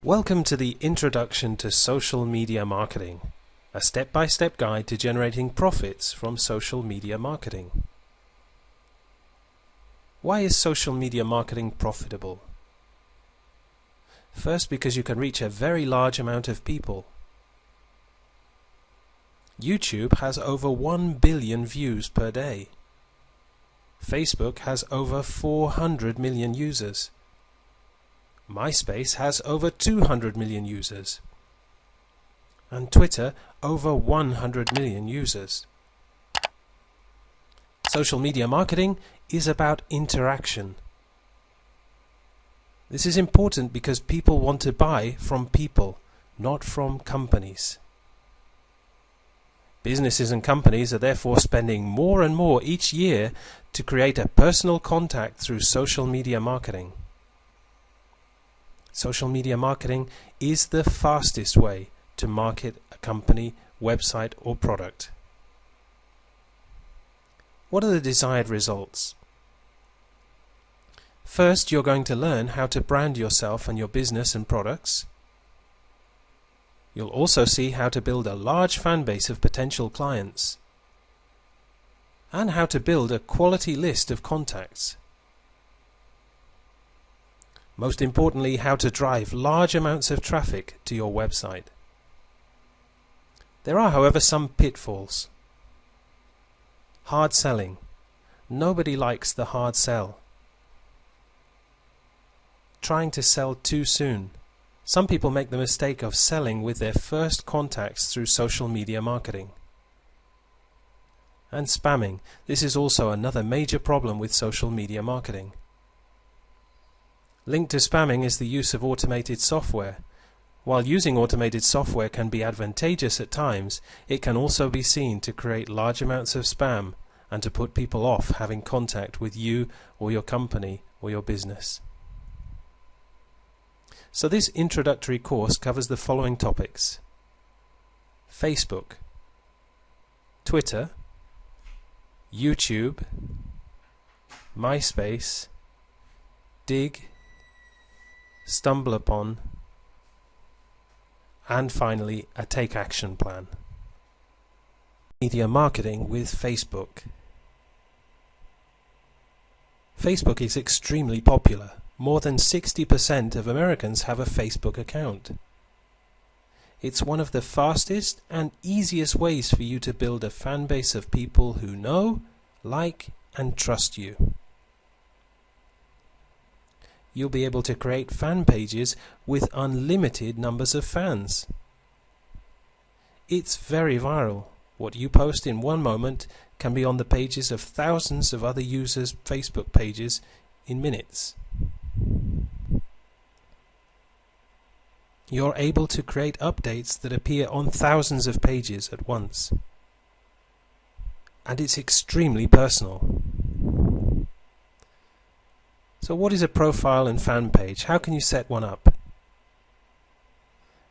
Welcome to the Introduction to Social Media Marketing, a step-by-step guide to generating profits from social media marketing. Why is social media marketing profitable? First, because you can reach a very large amount of people. YouTube has over 1 billion views per day. Facebook has over 400 million users. MySpace has over 200 million users. And Twitter over 100 million users. Social media marketing is about interaction. This is important because people want to buy from people, not from companies. Businesses and companies are therefore spending more and more each year to create a personal contact through social media marketing. Social media marketing is the fastest way to market a company, website or product. What are the desired results? First, you're going to learn how to brand yourself and your business and products. You'll also see how to build a large fan base of potential clients and how to build a quality list of contacts. Most importantly, how to drive large amounts of traffic to your website. There are, however, some pitfalls. Hard selling. Nobody likes the hard sell. Trying to sell too soon. Some people make the mistake of selling with their first contacts through social media marketing. And spamming. This is also another major problem with social media marketing. Linked to spamming is the use of automated software. While using automated software can be advantageous at times, it can also be seen to create large amounts of spam and to put people off having contact with you or your company or your business. So this introductory course covers the following topics: Facebook, Twitter, YouTube, MySpace, Dig, StumbleUpon, and finally a take action plan. Media marketing with Facebook. Facebook is extremely popular. More than 60% of Americans have a Facebook account. It's one of the fastest and easiest ways for you to build a fan base of people who know, like, and trust you. You'll be able to create fan pages with unlimited numbers of fans. It's very viral. What you post in one moment can be on the pages of thousands of other users' Facebook pages in minutes. You're able to create updates that appear on thousands of pages at once. And it's extremely personal. So what is a profile and fan page? How can you set one up?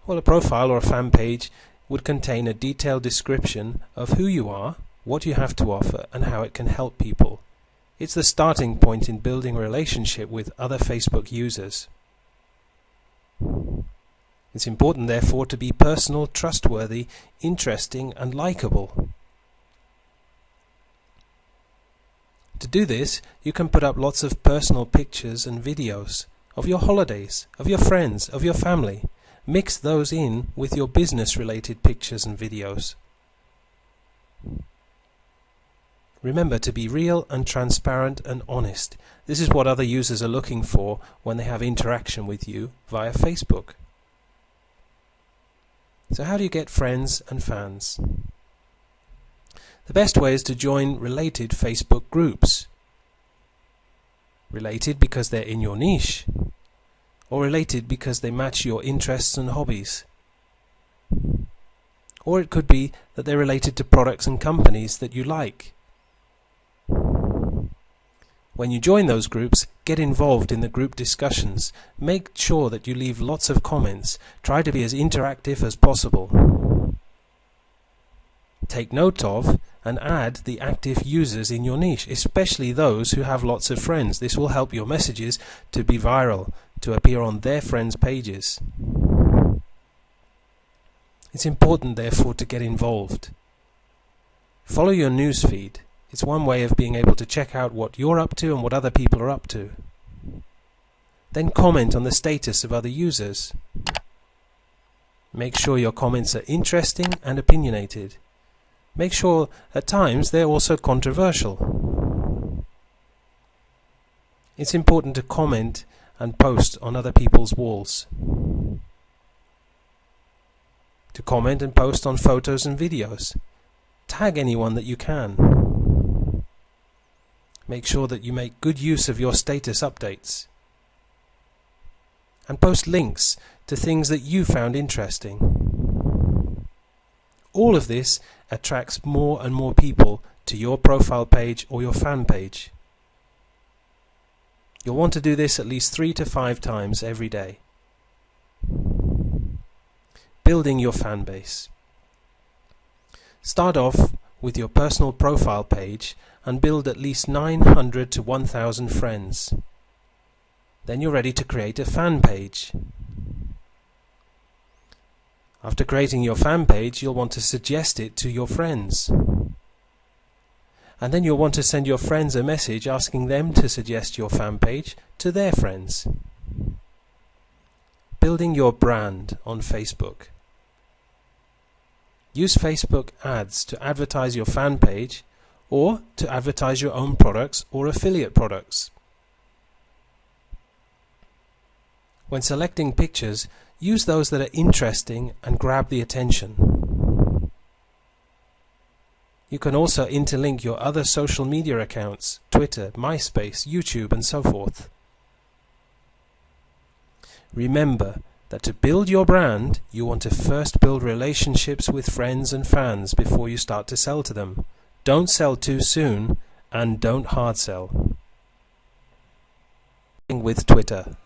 Well, a profile or a fan page would contain a detailed description of who you are, what you have to offer, and how it can help people. It's the starting point in building a relationship with other Facebook users. It's important, therefore, to be personal, trustworthy, interesting, and likable. To do this, you can put up lots of personal pictures and videos of your holidays, of your friends, of your family. Mix those in with your business-related pictures and videos. Remember to be real and transparent and honest. This is what other users are looking for when they have interaction with you via Facebook. So how do you get friends and fans? The best way is to join related Facebook groups. Related because they're in your niche, or related because they match your interests and hobbies. Or it could be that they're related to products and companies that you like. When you join those groups, get involved in the group discussions. Make sure that you leave lots of comments. Try to be as interactive as possible. Take note of and add the active users in your niche, especially those who have lots of friends. This will help your messages to be viral, to appear on their friends' pages. It's important, therefore, to get involved. Follow your newsfeed. It's one way of being able to check out what you're up to and what other people are up to. Then comment on the status of other users. Make sure your comments are interesting and opinionated. Make sure at times they're also controversial. It's important to comment and post on other people's walls. To comment and post on photos and videos. Tag anyone that you can. Make sure that you make good use of your status updates. And post links to things that you found interesting. All of this attracts more and more people to your profile page or your fan page. You'll want to do this at least 3 to 5 times every day. Building your fan base. Start off with your personal profile page and build at least 900 to 1,000 friends. Then you're ready to create a fan page. After creating your fan page, you'll want to suggest it to your friends. And then you'll want to send your friends a message asking them to suggest your fan page to their friends. Building your brand on Facebook. Use Facebook ads to advertise your fan page or to advertise your own products or affiliate products. When selecting pictures, use those that are interesting and grab the attention. You can also interlink your other social media accounts, Twitter, MySpace, YouTube, and so forth. Remember that to build your brand, you want to first build relationships with friends and fans before you start to sell to them. Don't sell too soon, and don't hard sell. With Twitter.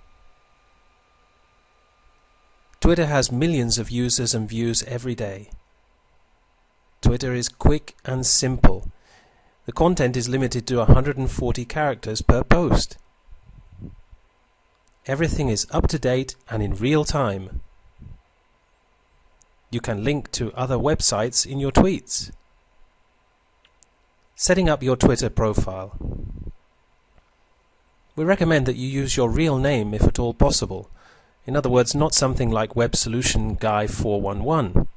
Twitter has millions of users and views every day. Twitter is quick and simple. The content is limited to 140 characters per post. Everything is up to date and in real time. You can link to other websites in your tweets. Setting up your Twitter profile. We recommend that you use your real name if at all possible. In other words, not something like Web Solution Guy 411.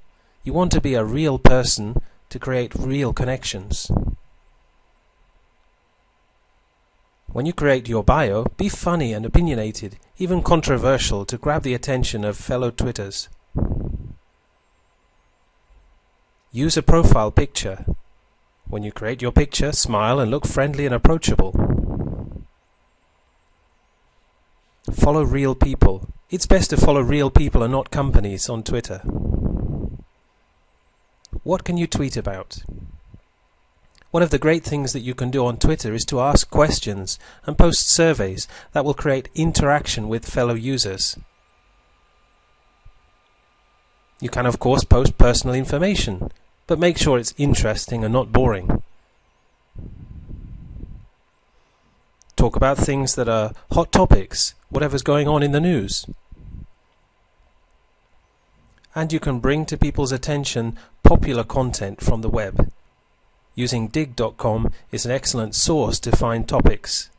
You want to be a real person to create real connections. When you create your bio, be funny and opinionated, even controversial, to grab the attention of fellow Twitters. Use a profile picture. When you create your picture, smile and look friendly and approachable. Follow real people. It's best to follow real people and not companies on Twitter. What can you tweet about? One of the great things that you can do on Twitter is to ask questions and post surveys that will create interaction with fellow users. You can, of course, post personal information, but make sure it's interesting and not boring. Talk about things that are hot topics, whatever's going on in the news. And you can bring to people's attention popular content from the web. Using dig.com is an excellent source to find topics.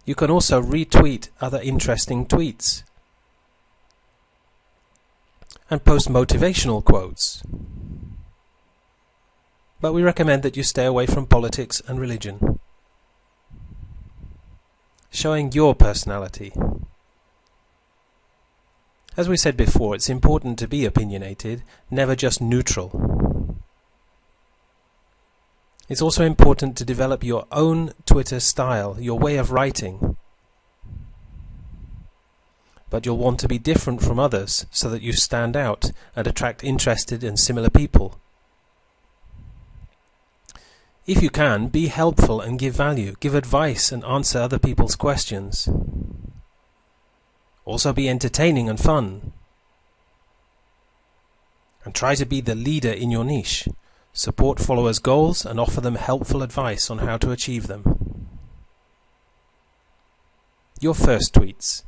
You can also retweet other interesting tweets and post motivational quotes. But we recommend that you stay away from politics and religion. Showing your personality. As we said before, it's important to be opinionated, never just neutral. It's also important to develop your own Twitter style, your way of writing. But you'll want to be different from others so that you stand out and attract interested and similar people. If you can, be helpful and give value, give advice and answer other people's questions. Also be entertaining and fun. And try to be the leader in your niche. Support followers' goals and offer them helpful advice on how to achieve them. Your first tweets.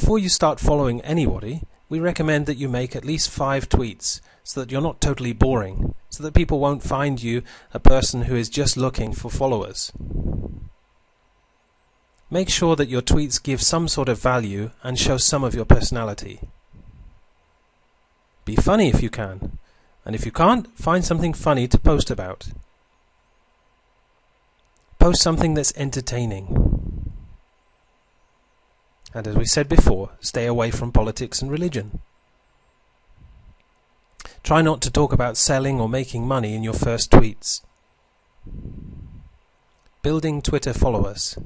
before you start following anybody, we recommend that you make at least 5 tweets so that you're not totally boring, so that people won't find you a person who is just looking for followers. Make sure that your tweets give some sort of value and show some of your personality. Be funny if you can, and if you can't, find something funny to post about. Post something that's entertaining. And as we said before, stay away from politics and religion. Try not to talk about selling or making money in your first tweets. Building Twitter followers.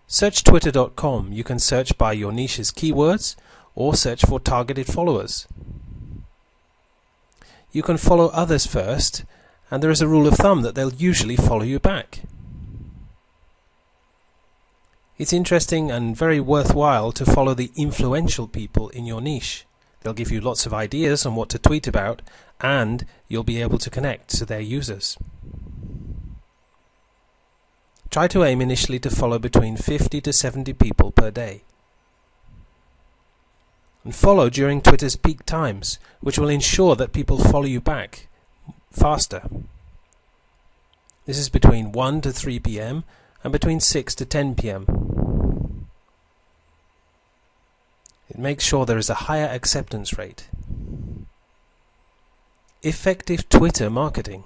Search twitter.com. You can search by your niche's keywords or search for targeted followers. You can follow others first, and there is a rule of thumb that they'll usually follow you back. It's interesting and very worthwhile to follow the influential people in your niche. They'll give you lots of ideas on what to tweet about, and you'll be able to connect to their users. Try to aim initially to follow between 50 to 70 people per day. And follow during Twitter's peak times, which will ensure that people follow you back faster. This is between 1 to 3 p.m. and between 6 to 10 p.m. It makes sure there is a higher acceptance rate. Effective Twitter marketing.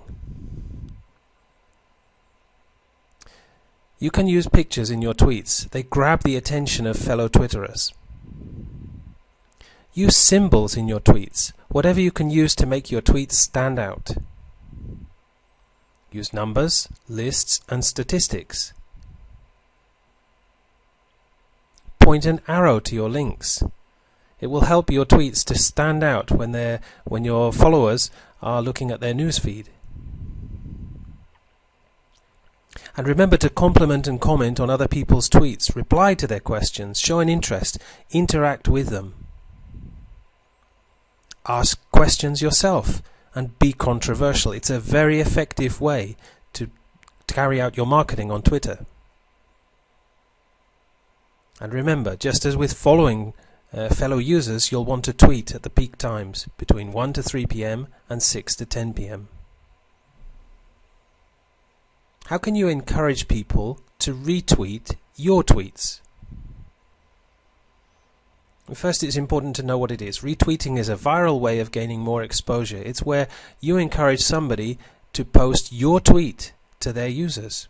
You can use pictures in your tweets. They grab the attention of fellow Twitterers. Use symbols in your tweets, whatever you can use to make your tweets stand out. Use numbers, lists, and statistics. Point an arrow to your links. It will help your tweets to stand out when your followers are looking at their newsfeed. And remember to compliment and comment on other people's tweets, reply to their questions, show an interest, interact with them. Ask questions yourself and be controversial. It's a very effective way to carry out your marketing on Twitter. And remember, just as with following fellow users, you'll want to tweet at the peak times between 1 to 3 p.m. and 6 to 10 p.m. How can you encourage people to retweet your tweets? First, it's important to know what it is. Retweeting is a viral way of gaining more exposure. It's where you encourage somebody to post your tweet to their users.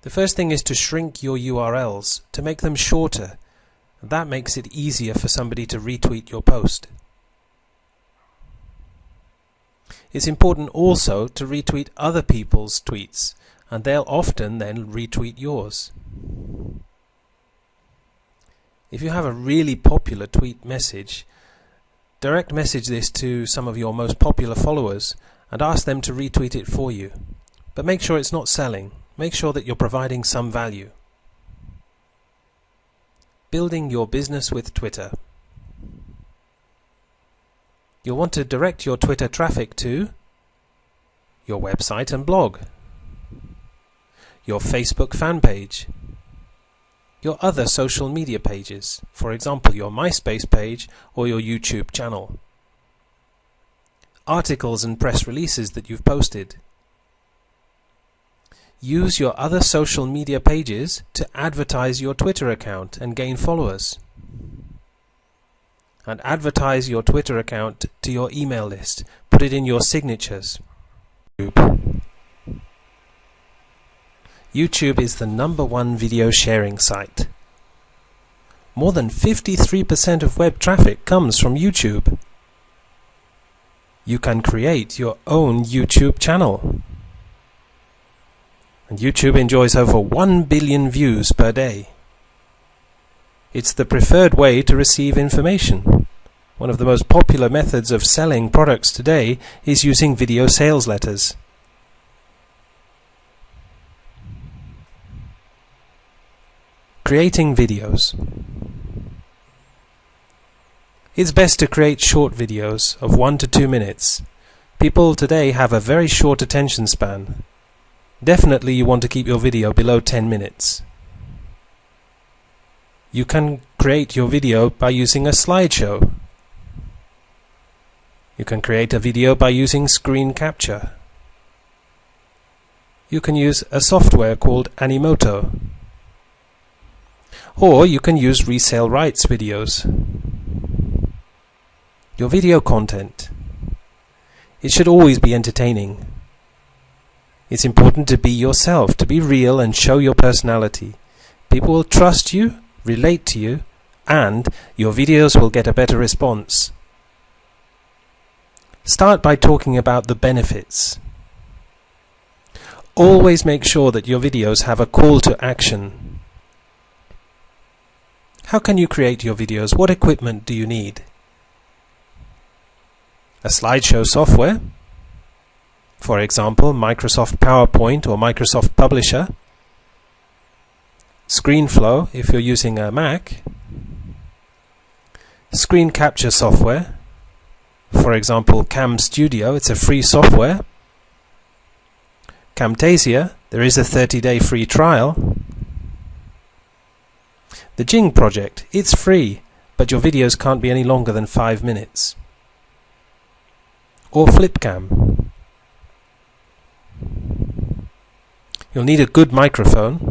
The first thing is to shrink your URLs, to make them shorter. That makes it easier for somebody to retweet your post. It's important also to retweet other people's tweets, and they'll often then retweet yours. If you have a really popular tweet message, direct message this to some of your most popular followers and ask them to retweet it for you. But make sure it's not selling. Make sure that you're providing some value. Building your business with Twitter. You'll want to direct your Twitter traffic to your website and blog, your Facebook fan page, your other social media pages, for example your MySpace page or your YouTube channel, articles and press releases that you've posted. Use your other social media pages to advertise your Twitter account and gain followers. And advertise your Twitter account to your email list. Put it in your signatures. YouTube is the #1 video sharing site. More than 53% of web traffic comes from YouTube. You can create your own YouTube channel. And YouTube enjoys over 1 billion views per day. It's the preferred way to receive information. One of the most popular methods of selling products today is using video sales letters. Creating videos. It's best to create short videos of 1 to 2 minutes. People today have a very short attention span. Definitely you want to keep your video below 10 minutes. You can create your video by using a slideshow. You can create a video by using screen capture. You can use a software called Animoto. Or you can use resale rights videos. Your video content. It should always be entertaining. It's important to be yourself, to be real and show your personality. People will trust you, relate to you, and your videos will get a better response. Start by talking about the benefits. Always make sure that your videos have a call to action. How can you create your videos? What equipment do you need? A slideshow software, for example, Microsoft PowerPoint or Microsoft Publisher. ScreenFlow if you're using a Mac. Screen capture software, for example, Cam Studio, it's a free software. Camtasia, there is a 30-day free trial. The Jing project, it's free, but your videos can't be any longer than 5 minutes. Or Flipcam. You'll need a good microphone.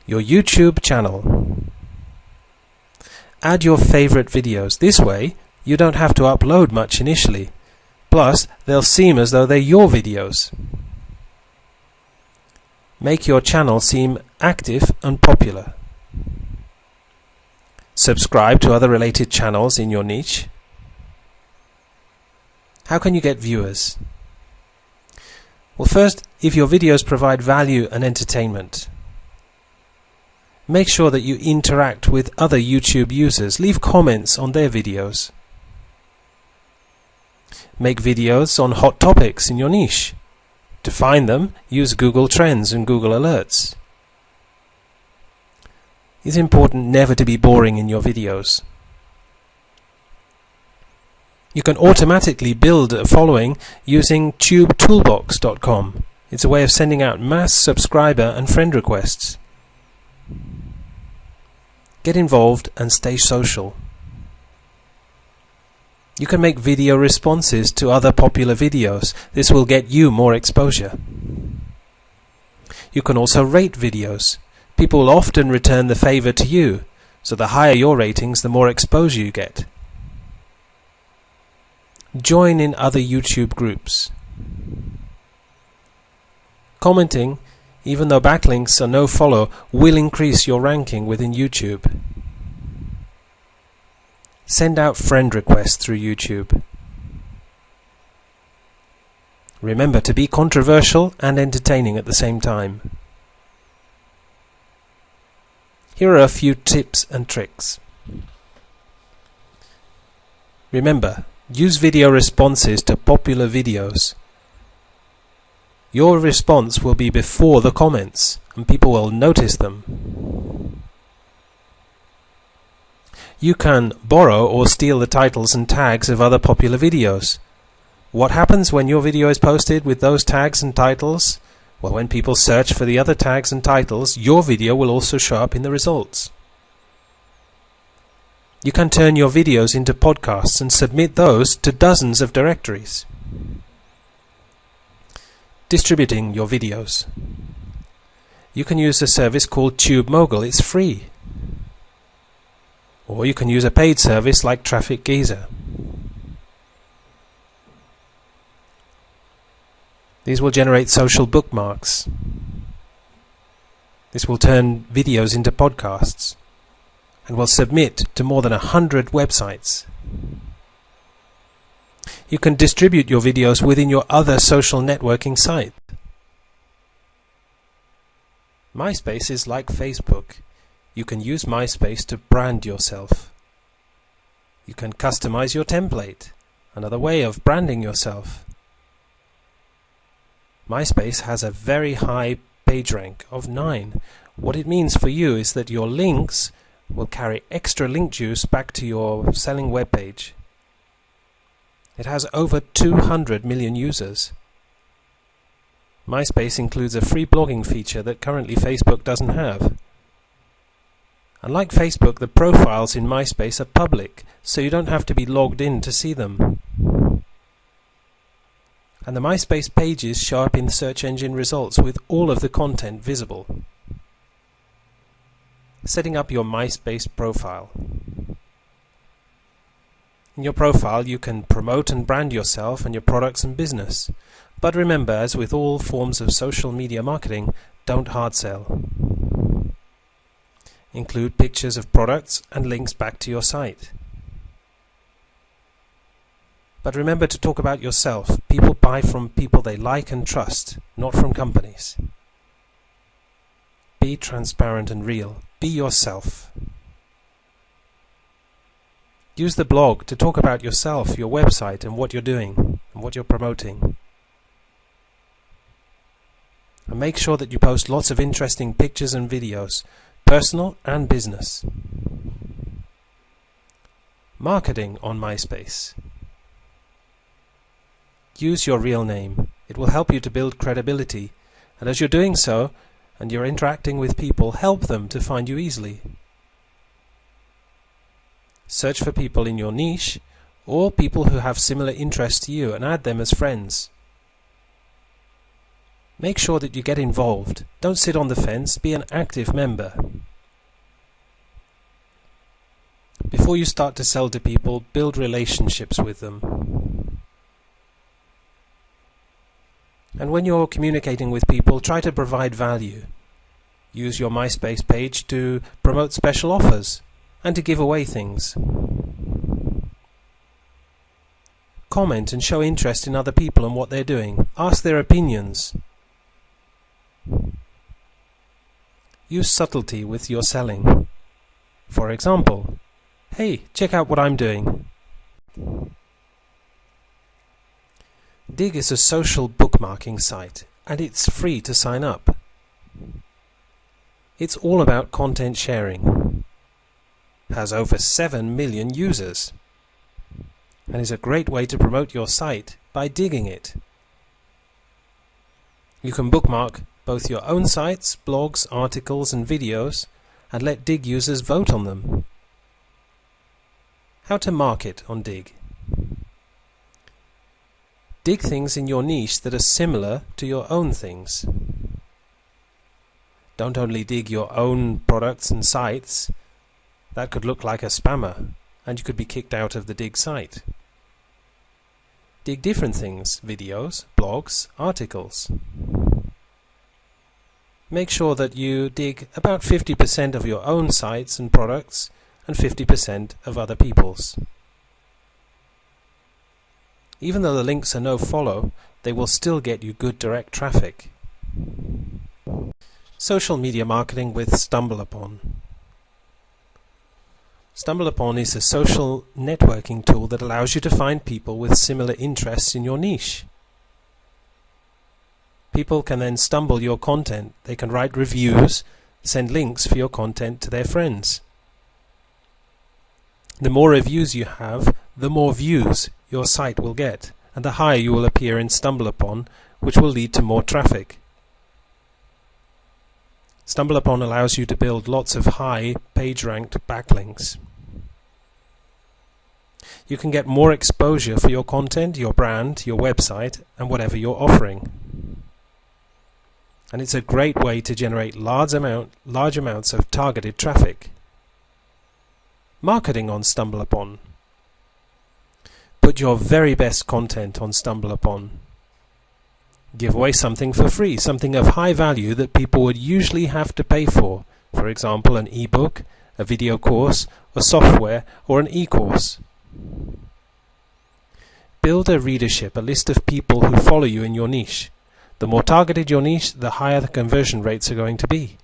Your YouTube channel. Add your favorite videos. This way, you don't have to upload much initially. Plus, they'll seem as though they're your videos. Make your channel seem active and popular. Subscribe to other related channels in your niche. How can you get viewers? Well, first, if your videos provide value and entertainment, make sure that you interact with other YouTube users. Leave comments on their videos. Make videos on hot topics in your niche. To find them, use Google Trends and Google Alerts. It's important never to be boring in your videos. You can automatically build a following using tubetoolbox.com. It's a way of sending out mass subscriber and friend requests. Get involved and stay social. You can make video responses to other popular videos. This will get you more exposure. You can also rate videos. People will often return the favor to you, so the higher your ratings, the more exposure you get. Join in other YouTube groups. Commenting, even though backlinks are no follow, will increase your ranking within YouTube. Send out friend requests through YouTube. Remember to be controversial and entertaining at the same time. Here are a few tips and tricks. Remember, use video responses to popular videos. Your response will be before the comments, and people will notice them. You can borrow or steal the titles and tags of other popular videos. What happens when your video is posted with those tags and titles? Well, when people search for the other tags and titles, your video will also show up in the results. You can turn your videos into podcasts and submit those to dozens of directories. Distributing your videos. You can use a service called TubeMogul. It's free. Or you can use a paid service like Traffic Geyser. These will generate social bookmarks. This will turn videos into podcasts and will submit to more than 100 websites. You can distribute your videos within your other social networking site. MySpace is like Facebook. You can use MySpace to brand yourself. You can customize your template, another way of branding yourself. MySpace has a very high page rank of 9. What it means for you is that your links will carry extra link juice back to your selling web page. It has over 200 million users. MySpace includes a free blogging feature that currently Facebook doesn't have. Unlike Facebook, the profiles in MySpace are public, so you don't have to be logged in to see them. And the MySpace pages show up in the search engine results with all of the content visible. Setting up your MySpace profile. In your profile, you can promote and brand yourself and your products and business. But remember, as with all forms of social media marketing, don't hard sell. Include pictures of products and links back to your site. But remember to talk about yourself. People buy from people they like and trust, not from companies. Be transparent and real. Be yourself. Use the blog to talk about yourself, your website, and what you're doing, and what you're promoting. And make sure that you post lots of interesting pictures and videos, personal and business. Marketing on MySpace. Use your real name. It will help you to build credibility, and as you're doing so, and you're interacting with people, help them to find you easily. Search for people in your niche, or people who have similar interests to you, and add them as friends. Make sure that you get involved. Don't sit on the fence, be an active member. Before you start to sell to people, build relationships with them. And when you're communicating with people, try to provide value. Use your MySpace page to promote special offers and to give away things. Comment and show interest in other people and what they're doing. Ask their opinions. Use subtlety with your selling. For example, hey, check out what I'm doing. Dig is a social bookmarking site, and it's free to sign up. It's all about content sharing. Has over 7 million users, and is a great way to promote your site by digging it. You can bookmark both your own sites, blogs, articles and videos, and let Dig users vote on them. How to market on Dig. Dig things in your niche that are similar to your own things. Don't only dig your own products and sites. That could look like a spammer, and you could be kicked out of the Dig site. Dig different things, videos, blogs, articles. Make sure that you dig about 50% of your own sites and products and 50% of other people's. Even though the links are no follow, they will still get you good direct traffic. Social media marketing with StumbleUpon. StumbleUpon is a social networking tool that allows you to find people with similar interests in your niche. People can then stumble your content. They can write reviews, send links for your content to their friends. The more reviews you have, the more views your site will get, and the higher you will appear in StumbleUpon, which will lead to more traffic. StumbleUpon allows you to build lots of high page-ranked backlinks. You can get more exposure for your content, your brand, your website, and whatever you're offering. And it's a great way to generate large amounts of targeted traffic. Marketing on StumbleUpon. Put your very best content on StumbleUpon. Give away something for free, something of high value that people would usually have to pay for. For example, an ebook, a video course, a software, or an e-course. Build a readership, a list of people who follow you in your niche. The more targeted your niche, the higher the conversion rates are going to be.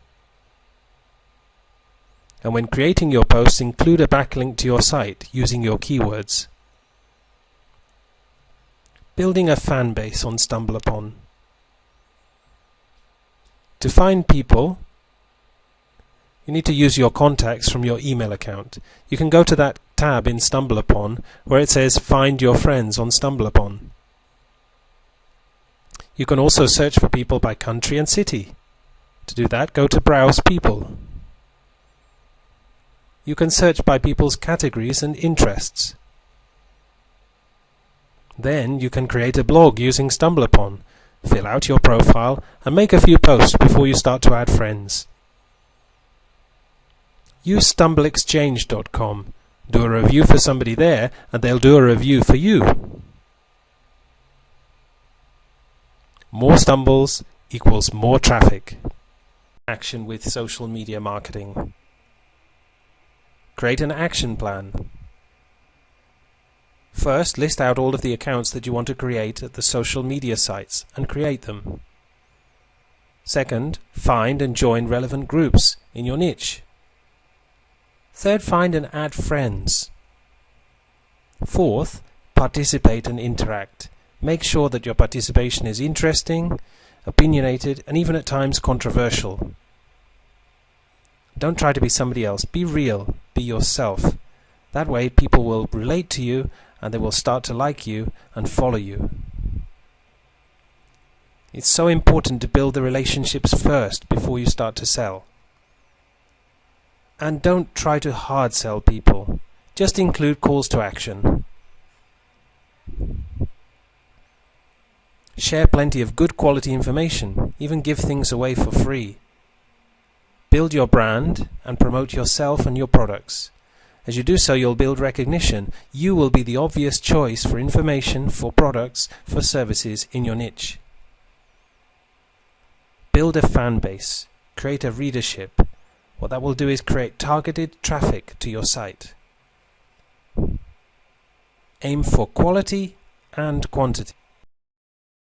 And when creating your posts, include a backlink to your site using your keywords. Building a fan base on StumbleUpon. To find people, you need to use your contacts from your email account. You can go to that tab in StumbleUpon where it says Find Your Friends on StumbleUpon. You can also search for people by country and city. To do that, go to Browse People. You can search by people's categories and interests. Then you can create a blog using StumbleUpon, fill out your profile, and make a few posts before you start to add friends. Use stumbleexchange.com. Do a review for somebody there, and they'll do a review for you. More stumbles equals more traffic. Action with social media marketing. Create an action plan. First, list out all of the accounts that you want to create at the social media sites and create them. Second, find and join relevant groups in your niche. Third, find and add friends. Fourth, participate and interact. Make sure that your participation is interesting, opinionated, and even at times controversial. Don't try to be somebody else. Be real. Be yourself. That way people will relate to you and they will start to like you and follow you. It's so important to build the relationships first before you start to sell. And don't try to hard sell people. Just include calls to action. Share plenty of good quality information. Even give things away for free. Build your brand and promote yourself and your products. As you do so, you'll build recognition. You will be the obvious choice for information, for products, for services in your niche. Build a fan base. Create a readership. What that will do is create targeted traffic to your site. Aim for quality and quantity.